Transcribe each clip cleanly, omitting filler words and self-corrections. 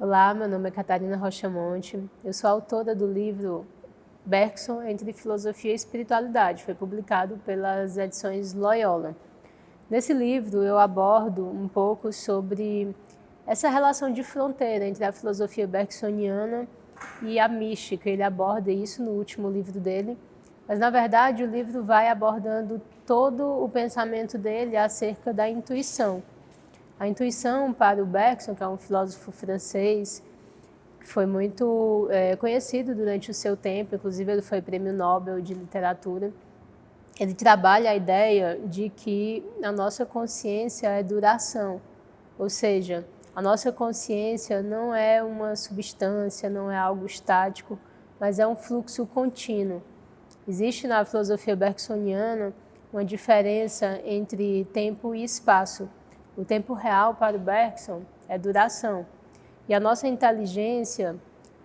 Olá, meu nome é Catarina Rochamonte, eu sou autora do livro Bergson entre Filosofia e Espiritualidade, foi publicado pelas edições Loyola. Nesse livro eu abordo um pouco sobre essa relação de fronteira entre a filosofia bergsoniana e a mística. Ele aborda isso no último livro dele, mas na verdade o livro vai abordando todo o pensamento dele acerca da intuição. A intuição para o Bergson, que é um filósofo francês, que foi muito conhecido durante o seu tempo, inclusive ele foi prêmio Nobel de literatura. Ele trabalha a ideia de que a nossa consciência é duração, ou seja, a nossa consciência não é uma substância, não é algo estático, mas é um fluxo contínuo. Existe na filosofia bergsoniana uma diferença entre tempo e espaço. O tempo real para o Bergson é duração. E a nossa inteligência,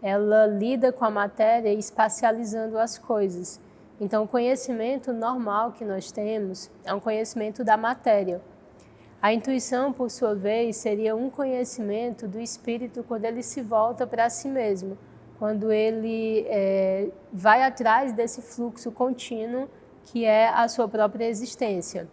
ela lida com a matéria espacializando as coisas. Então, o conhecimento normal que nós temos é um conhecimento da matéria. A intuição, por sua vez, seria um conhecimento do espírito quando ele se volta para si mesmo, quando ele vai atrás desse fluxo contínuo que é a sua própria existência.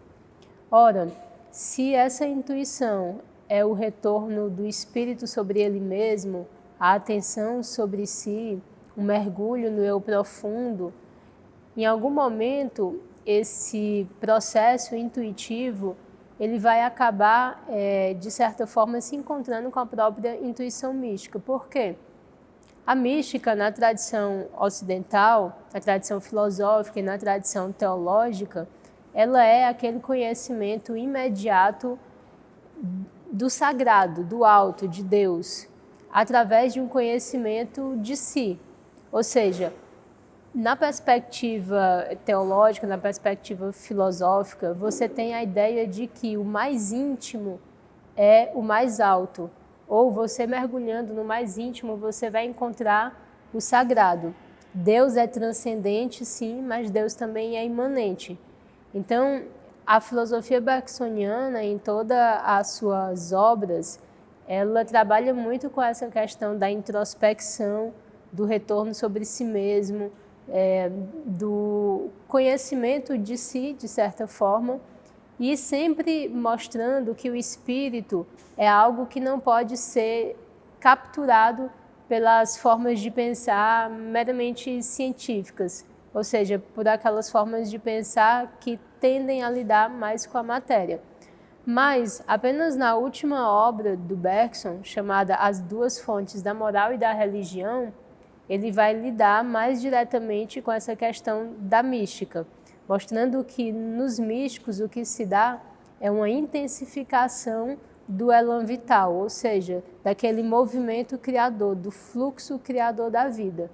Ora, se essa intuição é o retorno do espírito sobre ele mesmo, a atenção sobre si, um mergulho no eu profundo, em algum momento esse processo intuitivo ele vai acabar, de certa forma, se encontrando com a própria intuição mística. Por quê? A mística, na tradição ocidental, na tradição filosófica e na tradição teológica, ela é aquele conhecimento imediato do sagrado, do alto, de Deus, através de um conhecimento de si. Ou seja, na perspectiva teológica, na perspectiva filosófica, você tem a ideia de que o mais íntimo é o mais alto. Ou você mergulhando no mais íntimo, você vai encontrar o sagrado. Deus é transcendente, sim, mas Deus também é imanente. Então, a filosofia bergsoniana, em todas as suas obras, ela trabalha muito com essa questão da introspecção, do retorno sobre si mesmo, do conhecimento de si, de certa forma, e sempre mostrando que o espírito é algo que não pode ser capturado pelas formas de pensar meramente científicas, ou seja, por aquelas formas de pensar que tendem a lidar mais com a matéria. Mas, apenas na última obra do Bergson, chamada As Duas Fontes da Moral e da Religião, ele vai lidar mais diretamente com essa questão da mística, mostrando que nos místicos o que se dá é uma intensificação do elan vital, ou seja, daquele movimento criador, do fluxo criador da vida.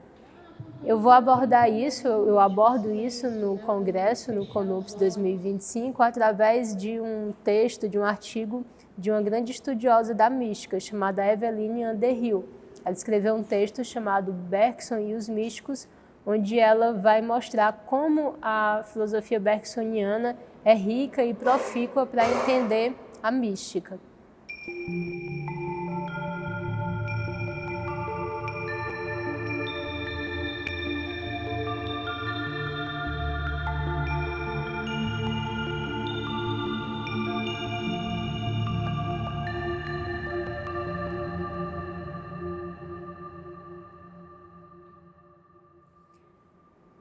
Eu vou abordar isso, eu abordo isso no congresso, no CONUPS 2025, através de um texto, de um artigo de uma grande estudiosa da mística, chamada Eveline Underhill. Ela escreveu um texto chamado Bergson e os Místicos, onde ela vai mostrar como a filosofia bergsoniana é rica e profícua para entender a mística.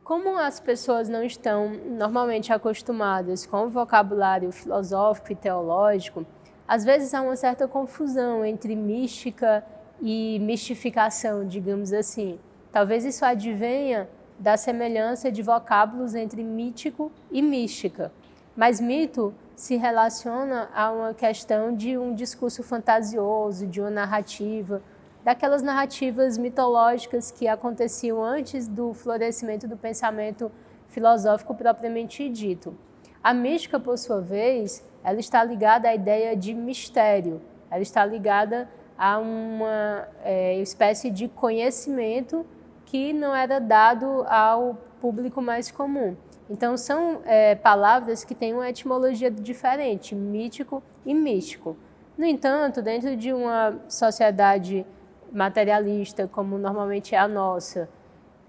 Como as pessoas não estão normalmente acostumadas com o vocabulário filosófico e teológico, às vezes há uma certa confusão entre mística e mistificação, digamos assim. Talvez isso advenha da semelhança de vocábulos entre mítico e mística. Mas mito se relaciona a uma questão de um discurso fantasioso, de uma narrativa, daquelas narrativas mitológicas que aconteciam antes do florescimento do pensamento filosófico propriamente dito. A mística, por sua vez, ela está ligada à ideia de mistério, ela está ligada a uma espécie de conhecimento que não era dado ao público mais comum. Então, são palavras que têm uma etimologia diferente, mítico e místico. No entanto, dentro de uma sociedade materialista, como normalmente é a nossa,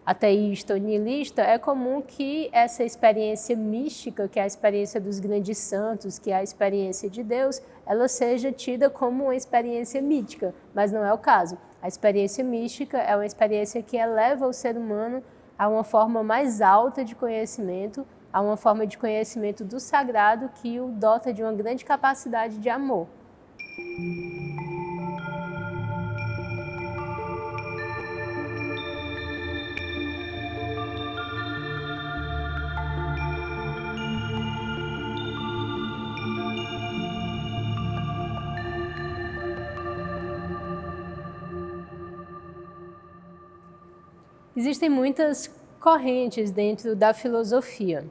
ateísta ou nihilista, é comum que essa experiência mística, que é a experiência dos grandes santos, que é a experiência de Deus, ela seja tida como uma experiência mítica, mas não é o caso. A experiência mística é uma experiência que eleva o ser humano a uma forma mais alta de conhecimento, a uma forma de conhecimento do sagrado que o dota de uma grande capacidade de amor. Existem muitas correntes dentro da filosofia.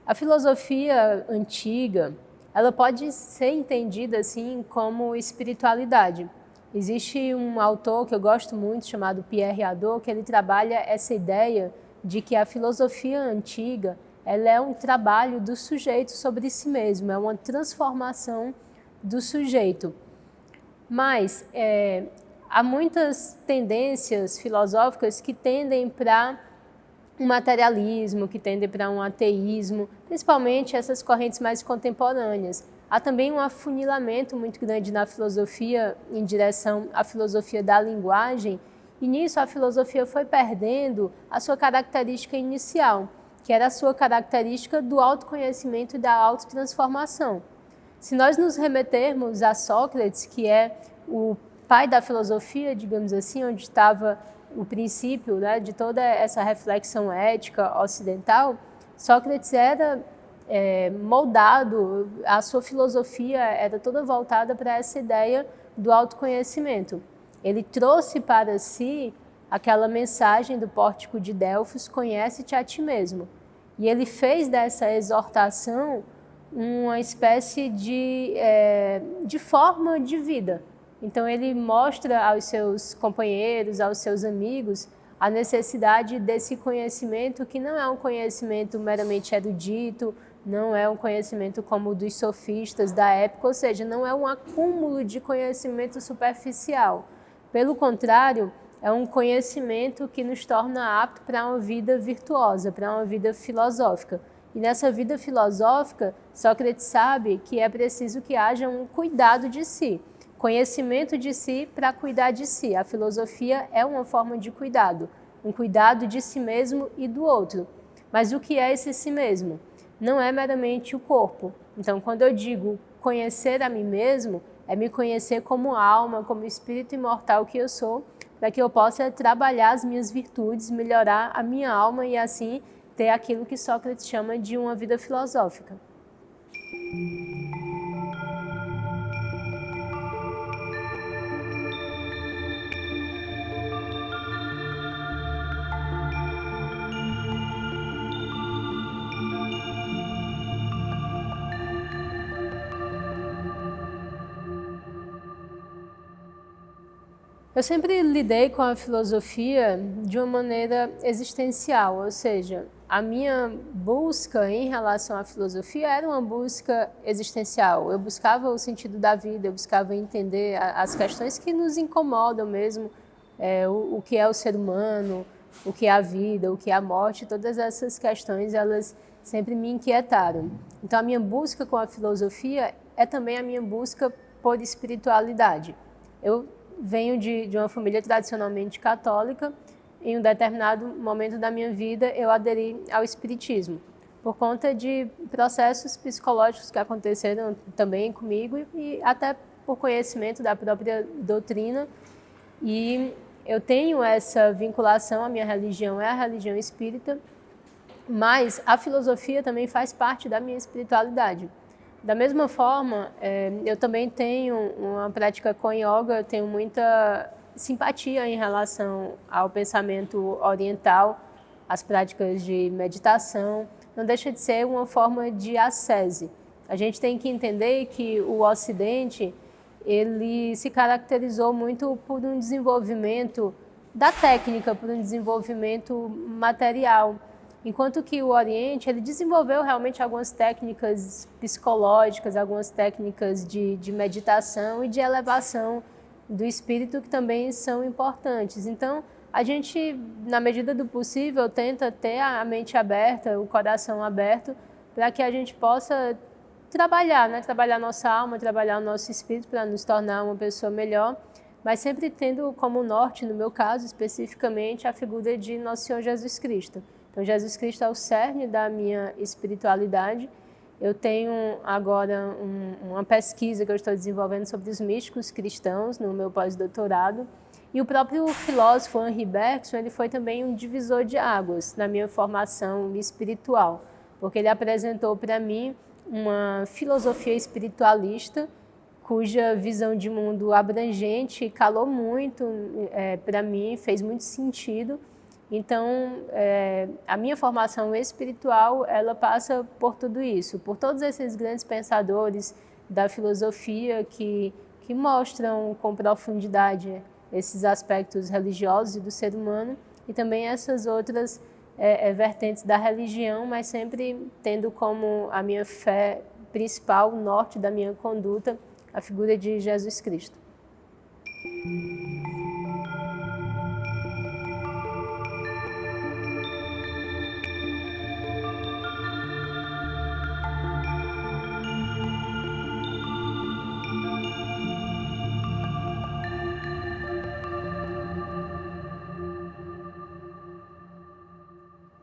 A filosofia antiga, ela pode ser entendida assim como espiritualidade. Existe um autor que eu gosto muito, chamado Pierre Hadot, que ele trabalha essa ideia de que a filosofia antiga, ela é um trabalho do sujeito sobre si mesmo, é uma transformação do sujeito. Mas há muitas tendências filosóficas que tendem para um materialismo, que tendem para um ateísmo, principalmente essas correntes mais contemporâneas. Há também um afunilamento muito grande na filosofia em direção à filosofia da linguagem, e nisso a filosofia foi perdendo a sua característica inicial, que era a sua característica do autoconhecimento e da autotransformação. Se nós nos remetermos a Sócrates, que é o pai da filosofia, digamos assim, onde estava o princípio, né, de toda essa reflexão ética ocidental, Sócrates era moldado, a sua filosofia era toda voltada para essa ideia do autoconhecimento. Ele trouxe para si aquela mensagem do Pórtico de Delfos, conhece-te a ti mesmo. E ele fez dessa exortação uma espécie de forma de vida. Então ele mostra aos seus companheiros, aos seus amigos, a necessidade desse conhecimento que não é um conhecimento meramente erudito, não é um conhecimento como o dos sofistas da época, ou seja, não é um acúmulo de conhecimento superficial. Pelo contrário, é um conhecimento que nos torna apto para uma vida virtuosa, para uma vida filosófica. E nessa vida filosófica, Sócrates sabe que é preciso que haja um cuidado de si, conhecimento de si para cuidar de si. A filosofia é uma forma de cuidado, um cuidado de si mesmo e do outro. Mas o que é esse si mesmo? Não é meramente o corpo. Então, quando eu digo conhecer a mim mesmo, é me conhecer como alma, como espírito imortal que eu sou, para que eu possa trabalhar as minhas virtudes, melhorar a minha alma e assim ter aquilo que Sócrates chama de uma vida filosófica. Eu sempre lidei com a filosofia de uma maneira existencial, ou seja, a minha busca em relação à filosofia era uma busca existencial. Eu buscava o sentido da vida, eu buscava entender as questões que nos incomodam mesmo, o que é o ser humano, o que é a vida, o que é a morte, todas essas questões elas sempre me inquietaram. Então a minha busca com a filosofia é também a minha busca por espiritualidade. Eu venho de uma família tradicionalmente católica. Em um determinado momento da minha vida, eu aderi ao espiritismo, por conta de processos psicológicos que aconteceram também comigo e até por conhecimento da própria doutrina. E eu tenho essa vinculação, a minha religião é a religião espírita, mas a filosofia também faz parte da minha espiritualidade. Da mesma forma, eu também tenho uma prática com yoga, eu tenho muita simpatia em relação ao pensamento oriental, às práticas de meditação. Não deixa de ser uma forma de ascese. A gente tem que entender que o Ocidente ele se caracterizou muito por um desenvolvimento da técnica, por um desenvolvimento material. Enquanto que o Oriente ele desenvolveu realmente algumas técnicas psicológicas, algumas técnicas de meditação e de elevação do espírito que também são importantes. Então, a gente, na medida do possível, tenta ter a mente aberta, o coração aberto, para que a gente possa trabalhar, né? Trabalhar nossa alma, trabalhar o nosso espírito para nos tornar uma pessoa melhor, mas sempre tendo como norte, no meu caso especificamente, a figura de Nosso Senhor Jesus Cristo. Então, Jesus Cristo é o cerne da minha espiritualidade. Eu tenho agora uma pesquisa que eu estou desenvolvendo sobre os místicos cristãos no meu pós-doutorado. E o próprio filósofo Henri Bergson, ele foi também um divisor de águas na minha formação espiritual, porque ele apresentou para mim uma filosofia espiritualista cuja visão de mundo abrangente calou muito para mim, fez muito sentido. Então, a minha formação espiritual, ela passa por tudo isso, por todos esses grandes pensadores da filosofia que mostram com profundidade esses aspectos religiosos e do ser humano, e também essas outras vertentes da religião, mas sempre tendo como a minha fé principal, o norte da minha conduta, a figura de Jesus Cristo.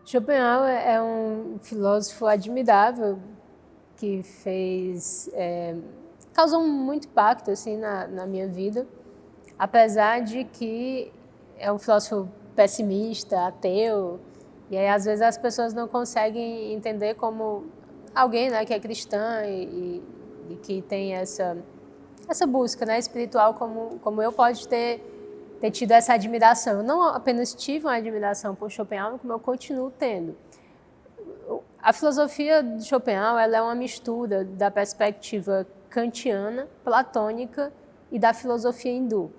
Schopenhauer é um filósofo admirável que causou muito impacto assim, na minha vida, apesar de que é um filósofo pessimista, ateu, e aí às vezes as pessoas não conseguem entender como alguém, né, que é cristã e que tem essa busca, né, espiritual como eu pode ter tido essa admiração. Eu não apenas tive uma admiração por Schopenhauer, como eu continuo tendo. A filosofia de Schopenhauer ela é uma mistura da perspectiva kantiana, platônica e da filosofia hindu.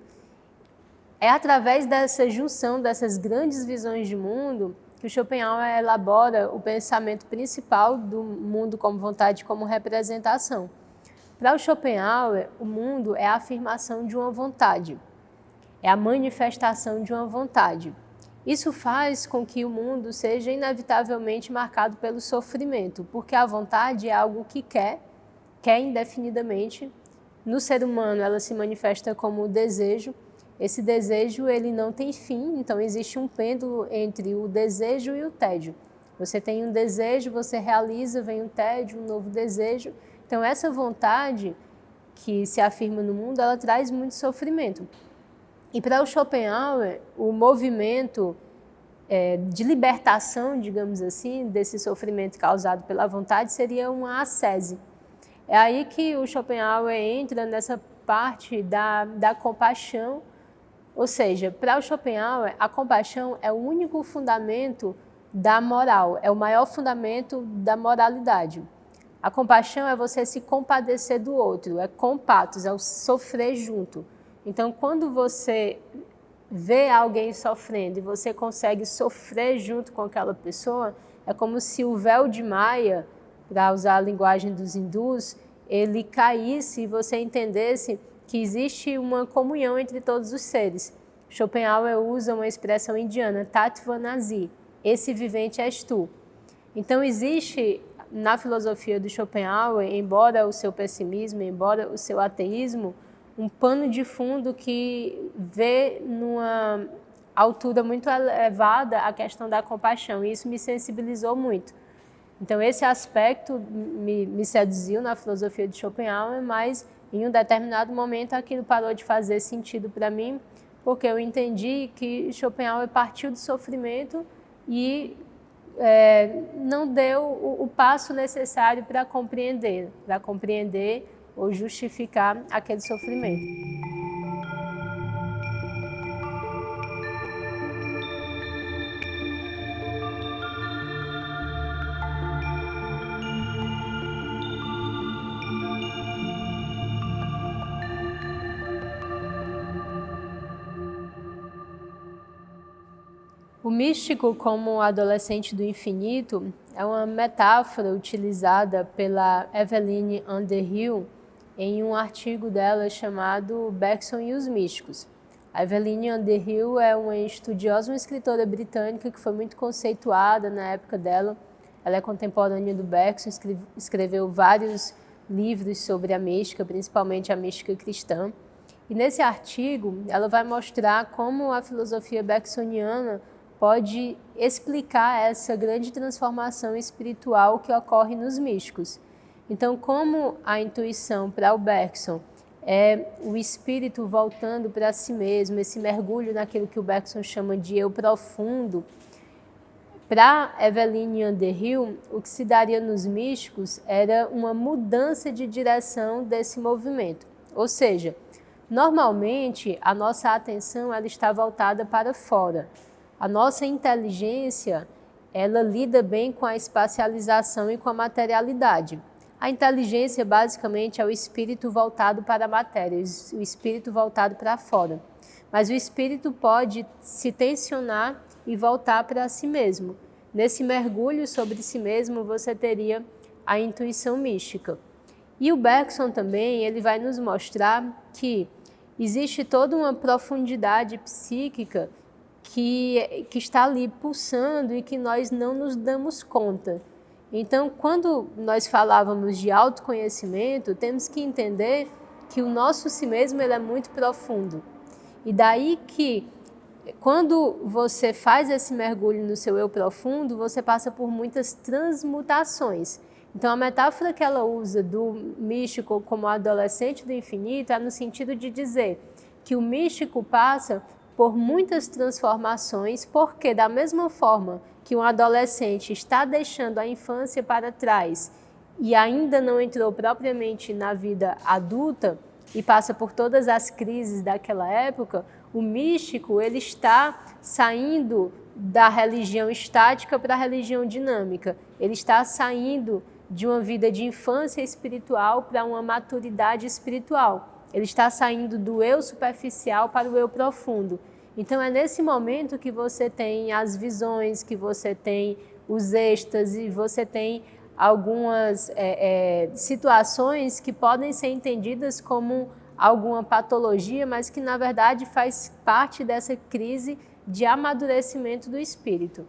É através dessa junção dessas grandes visões de mundo que o Schopenhauer elabora o pensamento principal do mundo como vontade, como representação. Para o Schopenhauer, o mundo é a afirmação de uma vontade, é a manifestação de uma vontade. Isso faz com que o mundo seja inevitavelmente marcado pelo sofrimento, porque a vontade é algo que quer indefinidamente. No ser humano, ela se manifesta como o desejo. Esse desejo ele não tem fim, então existe um pêndulo entre o desejo e o tédio. Você tem um desejo, você realiza, vem um tédio, um novo desejo. Então essa vontade que se afirma no mundo, ela traz muito sofrimento. E para o Schopenhauer, o movimento de libertação, digamos assim, desse sofrimento causado pela vontade seria uma ascese. É aí que o Schopenhauer entra nessa parte da compaixão, ou seja, para o Schopenhauer, a compaixão é o único fundamento da moral, é o maior fundamento da moralidade. A compaixão é você se compadecer do outro, é compatos, é o sofrer junto. Então, quando você vê alguém sofrendo e você consegue sofrer junto com aquela pessoa, é como se o véu de Maia, para usar a linguagem dos hindus, ele caísse e você entendesse que existe uma comunhão entre todos os seres. Schopenhauer usa uma expressão indiana, Tattvanasi, esse vivente és tu. Então existe na filosofia do Schopenhauer, embora o seu pessimismo, embora o seu ateísmo, um pano de fundo que vê numa altura muito elevada a questão da compaixão, e isso me sensibilizou muito. Então esse aspecto me seduziu na filosofia de Schopenhauer, mas em um determinado momento aquilo parou de fazer sentido para mim, porque eu entendi que Schopenhauer partiu do sofrimento e não deu o passo necessário para compreender ou justificar aquele sofrimento. O místico como adolescente do infinito é uma metáfora utilizada pela Eveline Underhill em um artigo dela chamado Bergson e os Místicos. A Eveline Underhill é uma estudiosa, uma escritora britânica que foi muito conceituada na época dela. Ela é contemporânea do Bergson, escreveu vários livros sobre a mística, principalmente a mística cristã. E nesse artigo, ela vai mostrar como a filosofia bergsoniana pode explicar essa grande transformação espiritual que ocorre nos místicos. Então, como a intuição para o Bergson é o espírito voltando para si mesmo, esse mergulho naquilo que o Bergson chama de eu profundo, para Eveline Underhill, o que se daria nos místicos era uma mudança de direção desse movimento. Ou seja, normalmente a nossa atenção ela está voltada para fora. A nossa inteligência ela lida bem com a espacialização e com a materialidade. A inteligência basicamente é o espírito voltado para a matéria, o espírito voltado para fora. Mas o espírito pode se tensionar e voltar para si mesmo. Nesse mergulho sobre si mesmo, você teria a intuição mística. E o Bergson também, ele vai nos mostrar que existe toda uma profundidade psíquica que está ali pulsando e que nós não nos damos conta. Então, quando nós falávamos de autoconhecimento, temos que entender que o nosso si mesmo ele é muito profundo. E daí que, quando você faz esse mergulho no seu eu profundo, você passa por muitas transmutações. Então, a metáfora que ela usa do místico como adolescente do infinito é no sentido de dizer que o místico passa por muitas transformações, porque da mesma forma que um adolescente está deixando a infância para trás e ainda não entrou propriamente na vida adulta e passa por todas as crises daquela época, o místico ele está saindo da religião estática para a religião dinâmica. Ele está saindo de uma vida de infância espiritual para uma maturidade espiritual. Ele está saindo do eu superficial para o eu profundo. Então é nesse momento que você tem as visões, que você tem os êxtases, você tem algumas situações que podem ser entendidas como alguma patologia, mas que na verdade faz parte dessa crise de amadurecimento do espírito.